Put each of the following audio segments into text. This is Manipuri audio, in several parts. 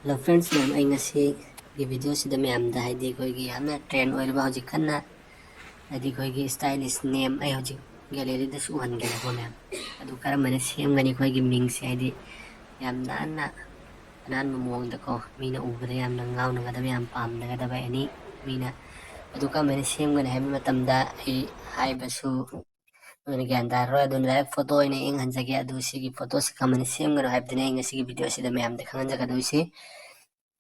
Hello friends, ma'am ay ngasi video sida ma'amda haidi koigi yamna trend oirba hojik kanna haidi koigi stylish name ay hojik gallery da su hangena ko ma'am adu karamana semgani koigi ming se haidi yamna anan mumuang da ko mina ubada yamna ngawna gadaba yam pamda gadaba ani mina adu kamana semgani haiba matamda ai haibasu gyan darro adu direct photo ina ing hanjage adu sigi photo si kamana semgani haibdina ay ngasi video sida ma'amda khanganja gadoisi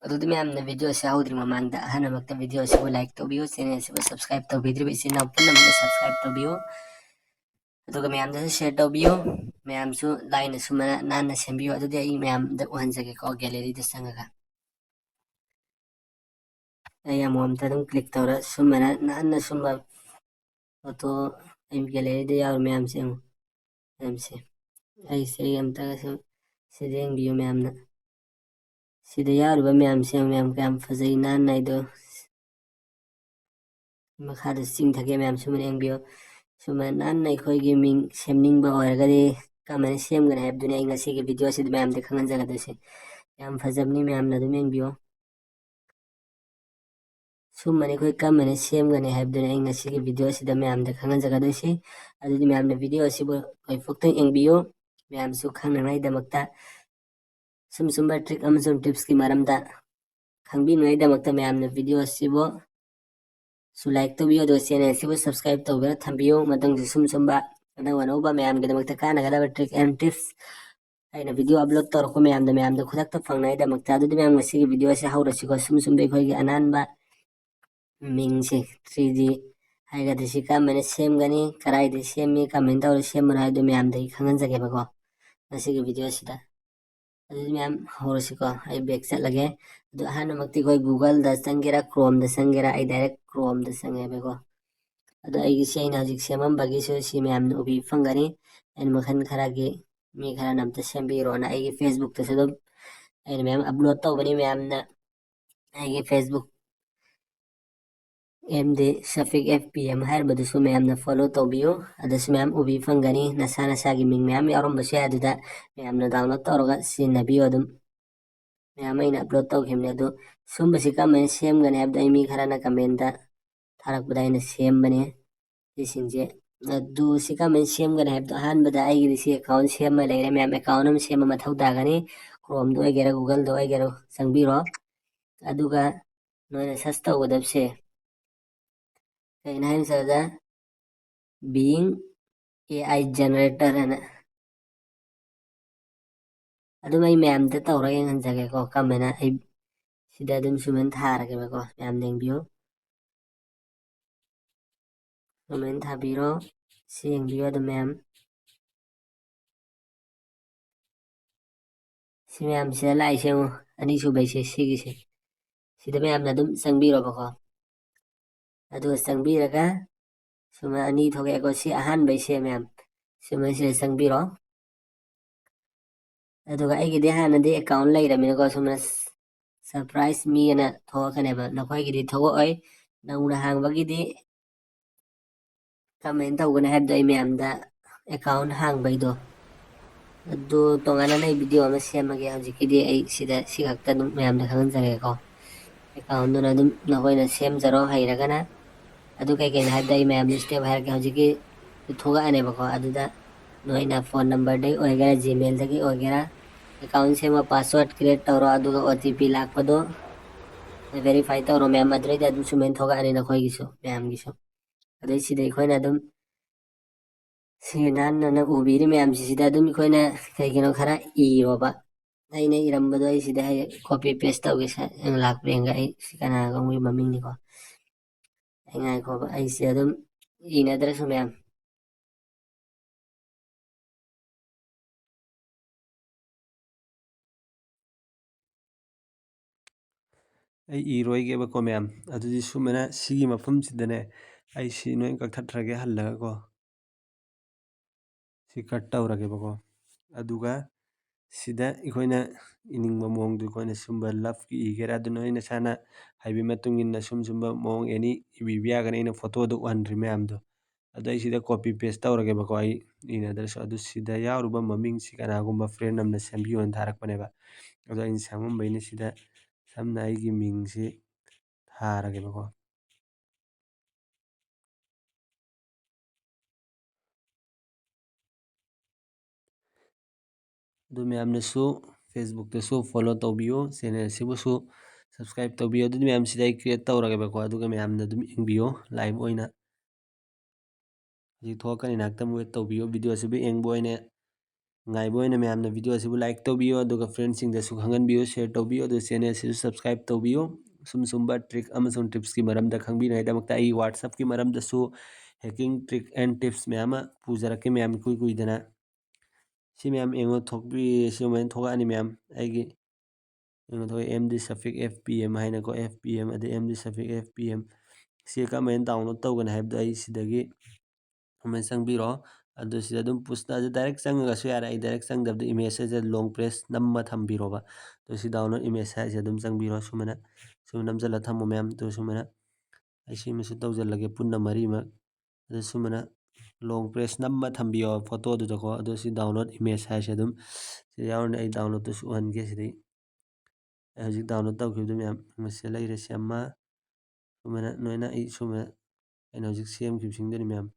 ꯑꯗꯨꯗꯤ ꯃꯌꯥꯝꯅ ꯚꯤꯗꯤꯑꯣꯁꯤ ꯍꯧꯗ꯭ꯔꯤ ꯃꯃꯥꯡꯗ ꯑꯍꯥꯟꯕꯃꯛꯇ ꯚꯤꯗꯤꯑꯣꯁꯤꯕꯨ ꯂꯥꯏꯛ ꯇꯧꯕꯤꯌꯨ ꯆꯦꯅꯦꯜꯁꯤꯕꯨ ꯁꯕꯁꯀ꯭ꯔꯥꯏꯕ ꯇꯧꯕꯤꯗ꯭ꯔꯤꯕ ꯏꯆꯤꯟ ꯏꯅꯥꯎ ꯄꯨꯝꯅꯃꯛꯅ ꯁꯕꯁꯀ꯭ꯔꯥꯏꯕ ꯇꯧꯕꯤꯌꯨ ꯑꯗꯨꯒ ꯃꯌꯥꯝꯗꯁꯨ ꯁꯦꯌꯔ ꯇꯧꯕꯤꯌꯨ ꯃꯌꯥꯝꯁꯨ ꯂꯥꯏꯅ ꯁꯨꯃꯥꯏꯅ ꯅꯥꯟꯅ ꯁꯦꯝꯕꯤꯌꯨ ꯑꯗꯨꯗꯤ ꯑꯩ ꯃꯌꯥꯝꯗ ꯎꯍꯟꯖꯒꯦꯀꯣ ꯒꯦꯂꯔꯤꯗ ꯆꯪꯉꯒ ꯑꯩ ꯑꯃꯨꯛ ꯑꯝꯇ ꯑꯗꯨꯝ ꯀ꯭ꯂꯤꯛ ꯇꯧꯔ ꯁꯨꯃꯥꯏꯅ ꯅꯥꯟꯅ ꯁꯨꯝꯕ ꯐꯣꯇꯣ ꯑꯩ ꯒꯦꯂꯔꯤꯗ ꯌꯥꯎꯔꯤ ꯃꯌꯥꯝꯁꯦ ꯑꯃꯨꯛ ꯃꯌꯥꯝꯁꯦ ꯑꯩꯁꯦ ꯑꯩ ꯑꯝꯇꯒ ꯁꯨꯝ ꯁꯤꯗ ꯌꯦꯡꯕꯤꯌꯨ ꯃꯌꯥꯝꯅ ꯁꯤꯗ ꯌꯥꯎꯔꯤꯕ ꯃꯌꯥꯝꯁꯦ ꯃꯌꯥꯝ ꯀꯌꯥꯝ ꯐꯖꯩ ꯅꯥꯟꯅ ꯑꯩꯗꯣ ꯃꯈꯥꯗ ꯆꯤꯡꯊꯒꯦ ꯃꯌꯥꯝ ꯁꯨꯃꯥꯏꯅ ꯌꯦꯡꯕꯤꯌꯨ ꯁꯨꯃꯥꯏꯅ ꯅꯥꯟꯅ ꯑꯩꯈꯣꯏꯒꯤ ꯃꯤꯡ ꯁꯦꯝꯅꯤꯡꯕ ꯑꯣꯏꯔꯒꯗꯤ ꯀꯃꯥꯏꯅ ꯁꯦꯝꯒꯅꯤ ꯍꯥꯏꯕꯗꯨꯅꯤ ꯑꯩ ꯉꯁꯤꯒꯤ ꯚꯤꯗꯤꯑꯣꯁꯤꯗ ꯃꯌꯥꯝꯗ ꯈꯪꯍꯟꯖꯒꯗꯣꯏꯁꯦ ꯌꯥꯝ ꯐꯖꯕꯅꯤ ꯃꯌꯥꯝꯅ ꯑꯗꯨꯝ ꯌꯦꯡꯕꯤꯌꯨ ꯁꯨꯝꯕꯅꯤ ꯑꯩꯈꯣꯏ ꯀꯃꯥꯏꯅ ꯁꯦꯝꯒꯅꯤ ꯍꯥꯏꯕꯗꯨꯅꯤ ꯑꯩ ꯉꯁꯤꯒꯤ ꯚꯤꯗꯤꯑꯣꯁꯤꯗ ꯃꯌꯥꯝꯗ ꯈꯪꯍꯟꯖꯒꯗꯣꯏꯁꯤ ꯑꯗꯨꯗꯤ ꯃꯌꯥꯝꯅ ꯚꯤꯗꯤꯑꯣ ꯑꯁꯤꯕꯨ ꯍꯧꯖꯤꯛꯐꯥꯎꯇꯪ ꯌꯦꯡꯕꯤꯌꯨ ꯃꯌꯥꯝꯁꯨ ꯈꯪꯅꯉꯥꯏꯗꯃꯛꯇ ꯁꯨꯝꯕ ꯇ꯭ꯔꯤꯛ ꯑꯃꯁꯨꯡ ꯇꯤꯞꯁꯀꯤ ꯃꯔꯝꯗ ꯈꯪꯕꯤꯅꯉꯥꯏꯗꯃꯛꯇ ꯃꯌꯥꯝꯅ ꯚꯤꯗꯤꯑꯣ ꯑꯁꯤꯕꯨ ꯁꯨ ꯂꯥꯏꯛ ꯇꯧꯕꯤꯌꯨ ꯑꯗꯨꯒ ꯆꯦꯅꯦꯜ ꯑꯁꯤꯕꯨ ꯁꯕꯁꯀ꯭ꯔꯥꯏꯕ ꯇꯧꯕꯤꯔ ꯊꯝꯕꯤꯌꯨ ꯃꯇꯨꯡꯗ ꯁꯨꯝꯕ ꯑꯅꯧ ꯑꯅꯧꯕ ꯃꯌꯥꯝꯒꯤꯗꯃꯛꯇ ꯀꯥꯟꯅꯒꯗꯕ ꯇ꯭ꯔꯤꯛ ꯑꯦꯟ ꯇꯤꯞꯁ ꯑꯩꯅ ꯚꯤꯗꯤꯑꯣ ꯑꯞꯂꯣꯗ ꯇꯧꯔꯛꯄ ꯃꯌꯥꯝꯗ ꯈꯨꯗꯛꯇ ꯐꯪꯅꯉꯥꯏꯗꯃꯛꯇ ꯑꯗꯨꯗꯤ ꯃꯌꯥꯝ ꯉꯁꯤꯒꯤ ꯚꯤꯗꯤꯑꯣꯁꯤ ꯍꯧꯔꯁꯤꯀꯣ ꯁꯨꯝꯕ ꯑꯩꯈꯣꯏꯒꯤ ꯑꯅꯥꯟꯕ ꯃꯤꯡꯁꯦ 3D ꯍꯥꯏꯒꯗ꯭ꯔꯤ ꯁꯤ ꯀꯔꯝꯍꯥꯏꯅ ꯁꯦꯝꯒꯅꯤ ꯀꯗꯥꯏꯗ ꯁꯦꯝꯃꯤ ꯀꯃꯥꯏꯅ ꯇꯧꯔ ꯁꯦꯝꯕꯅꯣ ꯍꯥꯏꯕꯗꯨ ꯃꯌꯥꯝꯗ ꯑꯩ ꯈꯪꯍꯟꯖꯒꯦꯕꯀꯣ ꯉꯁꯤꯒꯤ ꯚꯤꯗꯤꯑꯣꯁꯤꯗ ꯑꯗꯨꯗꯤ ꯃꯌꯥꯝ ꯍꯧꯔꯁꯤꯀꯣ ꯑꯩ ꯕꯦꯛ ꯆꯠꯂꯒꯦ ꯑꯗꯨ ꯑꯍꯥꯟꯕꯃꯛꯇꯤ ꯑꯩꯈꯣꯏ ꯒꯨꯒꯜꯗ ꯆꯪꯒꯦꯔꯥ ꯀ꯭ꯔꯣꯝꯗ ꯆꯪꯒꯦꯔꯥ ꯑꯩ ꯗꯥꯏꯔꯦꯛ ꯀ꯭ꯔꯣꯝꯗ ꯆꯪꯉꯦꯕꯀꯣ ꯑꯗꯣ ꯑꯩꯒꯤꯁꯤ ꯑꯩꯅ ꯍꯧꯖꯤꯛ ꯁꯦꯝꯃꯝꯕꯒꯤꯁꯨ ꯁꯤ ꯃꯌꯥꯝꯅ ꯎꯕꯤꯕ ꯐꯪꯒꯅꯤ ꯑꯩꯅ ꯃꯈꯜ ꯈꯔꯒꯤ ꯃꯤ ꯈꯔꯅ ꯑꯝꯇ ꯁꯦꯝꯕꯤꯔꯣꯅ ꯑꯩꯒꯤ ꯐꯦꯁꯕꯨꯛꯇꯁꯨ ꯑꯗꯨꯝ ꯑꯩꯅ ꯃꯌꯥꯝ ꯑꯞꯂꯣꯗ ꯇꯧꯕꯅꯤ ꯃꯌꯥꯝꯅ ꯑꯩꯒꯤ ꯐꯦꯁꯕꯨꯛ MD Shafiq FPM ꯍꯥꯏꯔꯤꯕꯗꯨꯁꯨ ꯃꯌꯥꯝꯅ ꯐꯣꯂꯣ ꯇꯧꯕꯤꯌꯨ ꯑꯗꯨꯁꯨ ꯃꯌꯥꯝ ꯎꯕꯤꯕ ꯐꯪꯒꯅꯤ ꯅꯁꯥꯒꯤ ꯃꯤꯡ ꯃꯌꯥꯝ ꯌꯥꯎꯔꯝꯕꯁꯨ ꯌꯥꯏ ꯑꯗꯨꯗ ꯃꯌꯥꯝꯅ ꯗꯥꯎꯟꯂꯣꯗ ꯇꯧꯔꯒ ꯁꯤꯖꯤꯟꯅꯕꯤꯌꯨ ꯑꯗꯨꯝ ꯃꯌꯥꯝ ꯑꯩꯅ ꯑꯞꯂꯣꯗ ꯇꯧꯈꯤꯕꯅꯤ ꯑꯗꯨ ꯁꯨꯝꯕꯁꯤ ꯀꯔꯝꯍꯥꯏꯅ ꯁꯦꯝꯒꯅꯤ ꯍꯥꯏꯕꯗꯣ ꯑꯩ ꯃꯤ ꯈꯔꯅ ꯀꯃꯦꯟꯗ ꯊꯥꯔꯛꯄꯗ ꯑꯩꯅ ꯁꯦꯝꯕꯅꯦ ꯁꯤꯁꯤꯡꯁꯦ ꯑꯗꯨ ꯁꯤ ꯀꯔꯝꯍꯥꯏꯅ ꯁꯦꯝꯒꯅꯤ ꯍꯥꯏꯕꯗꯣ ꯑꯍꯥꯟꯕꯗ ꯑꯩꯒꯤꯗꯤ ꯁꯤ ꯑꯦꯀꯥꯎꯟ ꯁꯦꯝꯃ ꯂꯩꯔꯦ ꯃꯌꯥꯝ ꯑꯦꯀꯥꯎꯟ ꯑꯃ ꯁꯦꯝꯕ ꯃꯊꯧ ꯇꯥꯒꯅꯤ ꯀ꯭ꯔꯣꯝꯗ ꯑꯣꯏꯒꯦꯔꯥ ꯒꯨꯒꯜꯗ ꯑꯣꯏꯒꯦꯔꯥ ꯆꯪꯕꯤꯔꯣ ꯑꯗꯨꯒ ꯅꯣꯏꯅ ꯁꯔꯆ ꯇꯧꯒꯗꯕꯁꯦ ꯀꯩꯅꯣ ꯍꯥꯏꯕꯗ being AI generator ꯑꯅ ꯑꯗꯨꯝ ꯑꯩ ꯃꯌꯥꯝꯗ ꯇꯧꯔ ꯌꯦꯡꯍꯟꯖꯒꯦꯀꯣ ꯀꯃꯥꯏꯅ ꯑꯩ ꯁꯤꯗ ꯑꯗꯨꯝ ꯁꯨꯃꯥꯏꯅ ꯊꯥꯔꯒꯦꯕꯀꯣ ꯃꯌꯥꯝ ꯌꯦꯡꯕꯤꯌꯨ ꯀꯃꯦꯟ ꯊꯥꯕꯤꯔꯣ ꯁꯤ ꯌꯦꯡꯕꯤꯌꯨ ꯑꯗꯨꯝ ꯃꯌꯥꯝ ꯁꯤ ꯃꯌꯥꯝꯁꯤꯗ ꯂꯥꯛꯏꯁꯦ ꯑꯃꯨꯛ ꯑꯅꯤꯁꯨꯕꯩꯁꯦ ꯁꯤꯒꯤꯁꯦ ꯁꯤꯗ ꯃꯌꯥꯝꯅ ꯑꯗꯨꯝ ꯆꯪꯕꯤꯔꯣꯕꯀꯣ ꯑꯗꯨꯒ ꯆꯪꯕꯤꯔꯒ ꯁꯨꯃꯥꯏꯅ ꯑꯅꯤ ꯊꯣꯛꯂꯛꯑꯦꯀꯣ ꯁꯤ ꯑꯍꯥꯟꯕꯩꯁꯦ ꯃꯌꯥꯝ ꯁꯨꯃꯥꯏꯅ ꯆꯪꯕꯤꯔꯣ ꯑꯗꯨꯒ ꯑꯩꯒꯤꯗꯤ ꯍꯥꯟꯅꯗꯤ ꯑꯦꯀꯥꯎꯟ ꯂꯩꯔꯕꯅꯤꯅꯀꯣ ꯁꯨꯃꯥꯏꯅ ꯁꯔꯄ꯭ꯔꯥꯏꯖ ꯃꯤ ꯑꯅ ꯊꯣꯛꯂꯛꯀꯅꯦꯕ ꯅꯈꯣꯏꯒꯤꯗꯤ ꯊꯣꯛꯂꯛꯑꯣꯏ ꯅꯧꯅ ꯍꯥꯡꯕꯒꯤꯗꯤ ꯀꯃꯥꯏꯅ ꯇꯧꯒꯅꯤ ꯍꯥꯏꯕꯗꯣ ꯑꯩ ꯃꯌꯥꯝꯗ ꯑꯦꯀꯥꯎꯟ ꯍꯥꯡꯕꯩꯗꯣ ꯑꯗꯨ ꯇꯣꯉꯥꯟꯅ ꯑꯩ ꯚꯤꯗꯤꯑꯣ ꯑꯃ ꯁꯦꯝꯃꯒꯦ ꯍꯧꯖꯤꯛꯀꯤꯗꯤ ꯑꯩ ꯁꯤꯗ ꯁꯤ ꯈꯛꯇ ꯑꯗꯨꯝ ꯃꯌꯥꯝꯗ ꯈꯪꯍꯟꯖꯒꯦꯀꯣ ꯑꯦꯀꯥꯎꯟꯗꯨꯅ ꯑꯗꯨꯝ ꯅꯈꯣꯏꯅ ꯁꯦꯝꯖꯔꯣ ꯍꯩꯔꯒꯅ ꯑꯗꯨ ꯀꯩꯀꯩꯅꯣ ꯍꯥꯏꯕꯗ ꯑꯩ ꯃꯌꯥꯝꯗ ꯁ꯭ꯇꯦꯞ ꯍꯥꯏꯔꯛꯀꯦ ꯍꯧꯖꯤꯛꯀꯤ ꯊꯣꯛꯂꯛꯑꯅꯦꯕꯀꯣ ꯑꯗꯨꯗ ꯅꯣꯏꯅ ꯐꯣꯟ ꯅꯝꯕꯔꯗꯒꯤ ꯑꯣꯏꯒꯦꯔꯥ ꯖꯤꯃꯦꯜꯗꯒꯤ ꯑꯣꯏꯒꯦꯔꯥ ꯑꯦꯀꯥꯎꯟ ꯁꯦꯝꯃ ꯄꯥꯁꯋꯥꯔꯗ ꯀ꯭रिꯌꯦꯠ ꯇꯧꯔꯣ ꯑꯗꯨꯒ OTP ꯂꯥꯛꯄꯗꯣ ꯚꯦꯔꯤꯐꯥꯏ ꯇꯧꯔꯣ ꯃꯌꯥꯝ ꯑꯗꯨꯗꯩꯗ ꯑꯗꯨꯝ ꯁꯨꯃꯥꯏꯅ ꯊꯣꯛꯂꯛꯑꯅꯤ ꯅꯈꯣꯏꯒꯤꯁꯨ ꯃꯌꯥꯝꯒꯤꯁꯨ ꯑꯗꯩ ꯁꯤꯗ ꯑꯩꯈꯣꯏꯅ ꯑꯗꯨꯝ ꯁꯤ ꯅꯥꯟꯅ ꯎꯕꯤꯔꯤ ꯃꯌꯥꯝꯁꯤꯗ ꯑꯗꯨꯝ ꯑꯩꯈꯣꯏꯅ ꯀꯩꯒꯤꯅꯣ ꯈꯔ ꯏꯔꯣꯕ ꯑꯩꯅ ꯏꯔꯝꯕꯗꯣ ꯑꯩ ꯁꯤꯗ ꯀꯣꯄꯤ ꯄꯦꯁ ꯇꯧꯒꯦ ꯂꯥꯛꯄ ꯌꯦꯡꯒ ꯑꯩ ꯁꯤ ꯀꯅꯥꯒꯨꯝꯕꯒꯤ ꯃꯃꯤꯡꯅꯤꯀꯣ ꯑꯩ ꯉꯥꯏꯈꯣꯕ ꯑꯩꯁꯦ ꯑꯗꯨꯝ ꯏꯅꯗ꯭ꯔꯁꯨ ꯃꯌꯥꯝ ꯑꯩ ꯏꯔꯣꯏꯒꯦꯕꯀꯣ ꯃꯌꯥꯝ ꯑꯗꯨꯗꯤ ꯁꯨꯃꯥꯏꯅ ꯁꯤꯒꯤ ꯃꯐꯝꯁꯤꯗꯅꯦ ꯑꯩ ꯁꯤ ꯅꯣꯏ ꯀꯛꯊꯠꯈ꯭ꯔꯒꯦ ꯍꯜꯂꯒꯀꯣ ꯁꯤ ꯀꯠ ꯇꯧꯔꯒꯦꯕꯀꯣ ꯑꯗꯨꯒ ꯁꯤꯗ ꯑꯩꯈꯣꯏꯅ ꯏꯅꯤꯡꯕ ꯃꯑꯣꯡꯗꯨ ꯑꯩꯈꯣꯏꯅ ꯁꯨꯝꯕ ꯂꯞꯀꯤ ꯏꯒꯦꯔꯥ ꯑꯗꯨꯅ ꯑꯩ ꯅꯁꯥꯅ ꯍꯩꯕ ꯃꯇꯨꯡ ꯏꯟꯅ ꯁꯨꯝꯕ ꯃꯑꯣꯡ ꯑꯦꯅꯤ ꯏꯕꯤꯕ ꯌꯥꯒꯅꯤ ꯑꯩꯅ ꯐꯣꯇꯣꯗ ꯎꯍꯟꯗ꯭ꯔꯤ ꯃꯌꯥꯝꯗꯣ ꯑꯗꯣ ꯑꯩ ꯁꯤꯗ ꯀꯣꯄꯤ ꯄꯦꯁ ꯇꯧꯔꯒꯦꯕꯀꯣ ꯑꯩ ꯏꯅꯗ꯭ꯔꯁꯨ ꯑꯗꯨ ꯁꯤꯗ ꯌꯥꯎꯔꯤꯕ ꯃꯃꯤꯡꯁꯤ ꯀꯅꯥꯒꯨꯝꯕ ꯐ꯭ꯔꯦꯟ ꯑꯃꯅ ꯁꯦꯝꯕꯤꯌꯣꯅ ꯊꯥꯔꯛꯄꯅꯦꯕ ꯑꯗꯣ ꯑꯩꯅ ꯁꯦꯝꯃꯝꯕꯩꯅꯤ ꯁꯤꯗ ꯁꯝꯅ ꯑꯩꯒꯤ ꯃꯤꯡꯁꯤ ꯊꯥꯔꯒꯦꯕꯀꯣ꯫ ꯑꯗꯨ ꯃꯌꯥꯝꯅꯁꯨ ꯐꯦꯁꯕꯨꯛꯇꯁꯨ ꯐꯣꯂꯣ ꯇꯧꯕꯤꯌꯨ, ꯆꯦꯅꯦꯜ ꯑꯁꯤꯕꯨꯁꯨ ꯁꯕꯁꯀ꯭ꯔꯥꯏꯕ ꯇꯧꯕꯤꯌꯨ꯫ ꯑꯗꯨꯗꯤ ꯃꯌꯥꯝ ꯁꯤꯗ ꯑꯩ ꯀ꯭ꯔꯤꯌꯦꯠ ꯇꯧꯔꯒꯦꯕꯀꯣ, ꯑꯗꯨꯒ ꯃꯌꯥꯝꯅ ꯑꯗꯨꯝ ꯌꯦꯡꯕꯤꯌꯨ ꯂꯥꯏꯚ ꯑꯣꯏꯅ꯫ ꯍꯧꯖꯤꯛ ꯊꯣꯛꯂꯛꯀꯅꯤ, ꯉꯥꯏꯍꯥꯛꯇꯪ ꯋꯦꯠ ꯇꯧꯕꯤꯌꯨ꯫ ꯚꯤꯗꯤꯑꯣ ꯑꯁꯤꯕꯨ ꯌꯦꯡꯕ ꯑꯣꯏꯅ ꯉꯥꯏꯕ ꯑꯣꯏꯅ ꯃꯌꯥꯝꯅ ꯚꯤꯗꯤꯑꯣ ꯑꯁꯤꯕꯨ ꯂꯥꯏꯛ ꯇꯧꯕꯤꯌꯨ, ꯑꯗꯨꯒ ꯐ꯭ꯔꯦꯟꯁꯤꯡꯗꯁꯨ ꯈꯪꯍꯟꯕꯤꯌꯨ, ꯁꯦꯌꯔ ꯇꯧꯕꯤꯌꯨ, ꯑꯗꯨꯒ ꯆꯦꯅꯦꯜ ꯑꯁꯤꯁꯨ ꯁꯕꯁꯀ꯭ꯔꯥꯏꯕ ꯇꯧꯕꯤꯌꯨ꯫ ꯁꯨꯝꯕ ꯇ꯭ꯔꯤꯛ ꯑꯃꯁꯨꯡ ꯇꯤꯞꯁꯀꯤ ꯃꯔꯝꯗ ꯈꯪꯕꯤꯅꯉꯥꯏꯗꯃꯛꯇ ꯑꯩ ꯋꯥꯠꯁꯑꯦꯞꯀꯤ ꯃꯔꯝꯗꯁꯨ ꯍꯦꯛꯀꯤꯡ ꯇ꯭ꯔꯤꯛ ꯑꯦꯟ ꯇꯤꯞꯁ ꯃꯌꯥꯝ ꯑꯃ ꯄꯨꯖꯔꯛꯀꯦ ꯃꯌꯥꯝ ꯏꯀꯨꯏ ꯀꯨꯏꯗꯅ꯫ ꯁꯤ ꯃꯌꯥꯝ ꯌꯦꯡꯉꯣ, ꯁꯨꯃꯥꯏꯅ ꯊꯣꯛꯂꯛꯑꯅꯤ ꯃꯌꯥꯝ ꯑꯩꯒꯤ ꯌꯦꯡꯉꯣ ꯊꯣꯛꯑꯦ MD Shafiq FPM ꯍꯥꯏꯅꯀꯣ, FPM ꯑꯗꯩ MD Shafiq FPM ꯁꯤ ꯀꯔꯝꯍꯥꯏꯅ ꯗꯥꯎꯟꯂꯣꯗ ꯇꯧꯒꯅꯤ ꯍꯥꯏꯕꯗꯣ ꯑꯩ ꯁꯤꯗꯒꯤ ꯑꯗꯨꯃꯥꯏꯅ ꯆꯪꯕꯤꯔꯣ꯫ ꯑꯗꯨ ꯁꯤꯗ ꯑꯗꯨꯝ ꯄꯨꯁꯇ ꯗꯥꯏꯔꯦꯛ ꯆꯪꯉꯒꯁꯨ ꯌꯥꯔꯦ, ꯑꯩ ꯗꯥꯏꯔꯦꯛ ꯆꯪꯗꯕꯗ ꯏꯃꯦꯖꯁꯤꯗ ꯂꯣꯡ ꯄ꯭ꯔꯦꯁ ꯅꯝꯃ ꯊꯝꯕꯤꯔꯣꯕ꯫ ꯑꯗꯨ ꯁꯤ ꯗꯥꯎꯟꯂꯣꯗ ꯏꯃꯦꯖ ꯍꯥꯏꯁꯦ ꯑꯗꯨꯝ ꯆꯪꯕꯤꯔꯣ, ꯁꯨꯃꯥꯏꯅ ꯅꯝꯁꯤꯜꯂ ꯊꯝꯃꯣ ꯃꯌꯥꯝ꯫ ꯑꯗꯨ ꯁꯨꯃꯥꯏꯅ ꯑꯩ ꯁꯤꯃꯁꯨ ꯇꯧꯁꯤꯜꯂꯒꯦ ꯄꯨꯟꯅ 4ꯃꯛ꯫ ꯑꯗꯨ ꯁꯨꯃꯥꯏꯅ ꯂꯣꯡ ꯄ꯭ꯔꯦꯁ ꯅꯝꯃ ꯊꯝꯕꯤꯌꯣ ꯐꯣꯇꯣꯗꯨꯗꯀꯣ꯫ ꯑꯗꯨ ꯁꯤ ꯗꯥꯎꯟꯂꯣꯗ ꯏꯃꯦꯖ ꯍꯥꯏꯁꯦ ꯑꯗꯨꯝ ꯁꯤꯗ ꯌꯥꯎꯔꯅꯤ꯫ ꯑꯩ ꯗꯥꯎꯟꯂꯣꯗꯇꯨꯁꯨ ꯎꯍꯟꯒꯦ ꯁꯤꯗꯩ꯫ ꯑꯩ ꯍꯧꯖꯤꯛ ꯗꯥꯎꯟꯂꯣꯗ ꯇꯧꯈꯤꯕꯗꯨ ꯃꯌꯥꯝ ꯃꯁꯤꯗ ꯂꯩꯔꯦ, ꯁꯤ ꯑꯃ ꯁꯨꯃꯥꯏꯅ ꯅꯣꯏꯅ ꯑꯩ ꯁꯨꯃꯥꯏꯅ ꯑꯩꯅ ꯍꯧꯖꯤꯛ ꯁꯦꯝꯈꯤꯕꯁꯤꯡꯗꯨꯅꯤ ꯃꯌꯥꯝ꯫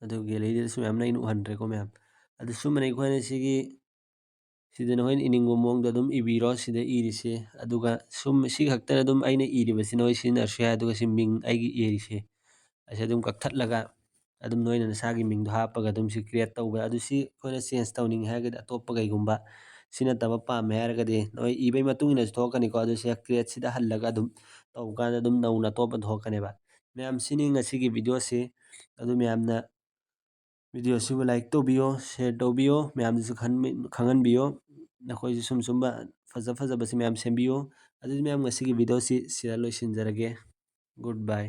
ꯑꯗꯨ ꯒꯦꯂꯔꯤꯗꯁꯨ ꯃꯌꯥꯝꯅ ꯑꯩꯅ ꯎꯍꯟꯗ꯭ꯔꯦꯀꯣ ꯃꯌꯥꯝ꯫ ꯑꯗꯨ ꯁꯨꯝꯕꯅ ꯑꯩꯈꯣꯏꯅ ꯁꯤꯗ ꯅꯈꯣꯏꯅ ꯏꯅꯤꯡꯕ ꯃꯑꯣꯡꯗ ꯑꯗꯨꯝ ꯏꯕꯤꯔꯣ ꯁꯤꯗ ꯏꯔꯤꯁꯦ꯫ ꯑꯗꯨꯒ ꯁꯤ ꯈꯛꯇꯅ ꯑꯗꯨꯝ ꯑꯩꯅ ꯏꯔꯤꯕꯁꯤ ꯅꯣꯏ ꯁꯤꯖꯤꯟꯅꯔꯁꯨ ꯌꯥꯏ꯫ ꯑꯗꯨꯒ ꯁꯤ ꯃꯤꯡ ꯑꯩꯒꯤ ꯏꯔꯤꯁꯦ ꯑꯁꯤ ꯑꯗꯨꯝ ꯀꯛꯊꯠꯂꯒ ꯑꯗꯨꯝ ꯅꯣꯏꯅ ꯅꯁꯥꯒꯤ ꯃꯤꯡꯗꯣ ꯍꯥꯞꯄꯒ ꯑꯗꯨꯝ ꯁꯤ ꯀ꯭ꯔꯤꯌꯦꯠ ꯇꯧꯕ꯫ ꯑꯗꯨ ꯁꯤ ꯑꯩꯈꯣꯏꯅ ꯆꯦꯟꯖ ꯇꯧꯅꯤꯡꯉꯦ ꯍꯥꯏꯔꯒꯗꯤ ꯑꯇꯣꯞꯄ ꯀꯩꯒꯨꯝꯕ ꯁꯤ ꯅꯠꯇꯕ ꯄꯥꯝꯃꯦ ꯍꯥꯏꯔꯒꯗꯤ ꯅꯣꯏ ꯏꯕꯩ ꯃꯇꯨꯡ ꯏꯟꯅꯁꯨ ꯊꯣꯛꯂꯛꯀꯅꯤꯀꯣ꯫ ꯑꯗꯨ ꯁꯤ ꯀ꯭ꯔꯤꯌꯦꯠꯁꯤꯗ ꯍꯜꯂꯒ ꯑꯗꯨꯝ ꯇꯧꯕ ꯀꯥꯟꯗ ꯑꯗꯨꯝ ꯅꯧꯅ ꯑꯇꯣꯞꯄ ꯊꯣꯛꯂꯛꯀꯅꯦꯕ ꯃꯌꯥꯝ꯫ ꯁꯤꯅꯤ ꯉꯁꯤꯒꯤ ꯚꯤꯗꯤꯑꯣꯁꯤ꯫ ꯑꯗꯨ ꯃꯌꯥꯝꯅ ꯚꯤꯗꯤꯑꯣꯁꯤꯕꯨ ꯂꯥꯏꯛ ꯇꯧꯕꯤꯌꯣ, ꯁꯦꯌꯔ ꯇꯧꯕꯤꯌꯣ, ꯃꯌꯥꯝꯗꯁꯨ ꯈꯪꯍꯟꯕꯤꯌꯣ꯫ ꯅꯈꯣꯏꯁꯨ ꯁꯨꯝꯕ ꯐꯖꯕꯁꯤ ꯃꯌꯥꯝ ꯁꯦꯝꯕꯤꯌꯨ꯫ ꯑꯗꯨꯗꯤ ꯃꯌꯥꯝ ꯉꯁꯤꯒꯤ ꯚꯤꯗꯤꯑꯣꯁꯤ ꯁꯤꯗ ꯂꯣꯏꯁꯤꯟꯖꯔꯒꯦ꯫ ꯒꯨꯗ ꯕꯥꯏ꯫